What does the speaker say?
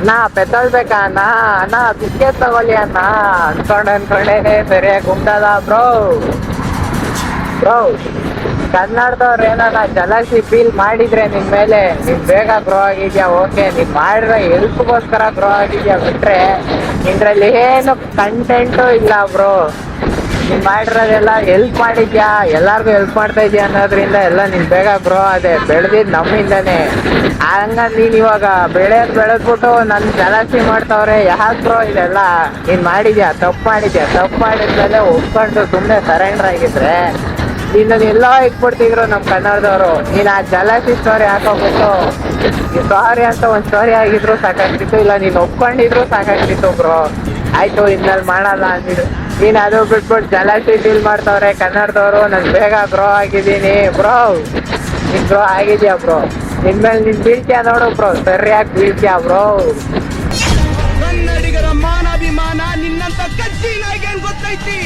ಅಣ್ಣ ಪೆಟ್ರೋಲ್ ಬೇಕಾ ಅಣ್ಣ ಬಿಸ್ಕೆಟ್ ತಗೊಳ್ಳಿ ಅಣ್ಣ ಅನ್ಕೊಂಡೇನೆ ಸರಿಯಾಗಿ ಉಂಟದ ಬ್ರೋ ಕನ್ನಡದವ್ರು ಏನಾರ ಜಲಸಿ ಫೀಲ್ ಮಾಡಿದ್ರೆ ನಿನ್ ಮೇಲೆ ನೀನ್ ಬೇಗ ಗ್ರೋ ಆಗಿದ್ಯಾ, ಓಕೆ ನೀನ್ ಮಾಡಿರೋ ಹೆಲ್ಪ್ಗೋಸ್ಕರ ಗ್ರೋ ಆಗಿದ್ಯಾ ಬಿಟ್ರೆ ನಿನ್ರಲ್ಲಿ ಏನು ಕಂಟೆಂಟು ಇಲ್ಲ ಬ್ರೋ. ನೀನ್ ಮಾಡಿರೋದೆಲ್ಲ ಹೆಲ್ಪ್ ಮಾಡಿದ್ಯಾ, ಎಲ್ಲಾರ್ಗು ಹೆಲ್ಪ್ ಮಾಡ್ತಾ ಇದೀಯ ಅನ್ನೋದ್ರಿಂದ ಎಲ್ಲ ನೀನ್ ಬೇಗ ಗ್ರೋ ಅದೇ ಬೆಳೆದಿದ್ ನಮ್ಮಿಂದಾನೆ. ಹಂಗ ನೀನ್ ಇವಾಗ ಬೆಳೆದ್ಬಿಟ್ಟು ನನ್ ಜಲಸಿ ಮಾಡ್ತಾವ್ರೆ ಯಾಕೆ ಬ್ರೋ ಇದೆಲ್ಲ? ನೀನ್ ಮಾಡಿದ್ಯಾ, ತಪ್ಪು ಮಾಡಿದ್ಮೇಲೆ ಒಪ್ಕೊಂಡು ಸುಮ್ಮನೆ ಸರೆಂಡರ್ ಆಗಿದ್ರೆ ನಿನ್ನ ಎಲ್ಲೋ ಇಟ್ಬಿಡ್ತಿದ್ರು ನಮ್ ಕನ್ನಡದವರು. ನೀನ್ ಆ ಜಲಸಿ ಸ್ಟೋರಿ ಹಾಕೋಬಿಟ್ಟು ಸಾರಿ ಅಂತ ಒಂದ್ ಸ್ಟೋರಿ ಆಗಿದ್ರು ಸಾಕಾಗ್ತಿತ್ತು, ಇಲ್ಲ ನೀನ್ ಒಪ್ಕೊಂಡಿದ್ರು ಸಾಕಾಗ್ತಿತ್ತು ಬ್ರೋ. ಆಯ್ತು ಇನ್ಮೇಲೆ ಮಾಡಲ್ಲ ಅಂದಿದ್ರು, ನೀನ್ ಅದು ಬಿಟ್ಬಿಟ್ಟು ಜಲಸಿ ಫೀಲ್ ಮಾಡ್ತಾವ್ರೆ ಕನ್ನಡದವರು, ನಾನು ಬೇಗ ಗ್ರೋ ಆಗಿದ್ದೀನಿ ಬ್ರೋ. ನೀನ್ ಗ್ರೋ ಆಗಿದ್ಯಾ ಬ್ರೋ, ನಿನ್ಮೇಲೆ ನೀನ್ ಬೀಳ್ತೀಯ ನೋಡು ಬ್ರೋ, ಸರಿಯಾಗಿ ಬೀಳ್ತೀಯ ಬ್ರೋ. ಕನ್ನಡಿಗರ ಮಾನಾಭಿಮಾನ ನಿನ್ನಂತ ಕಜ್ಜಿ ನಾಯಿಗೆ ಗೊತ್ತೈತಿ.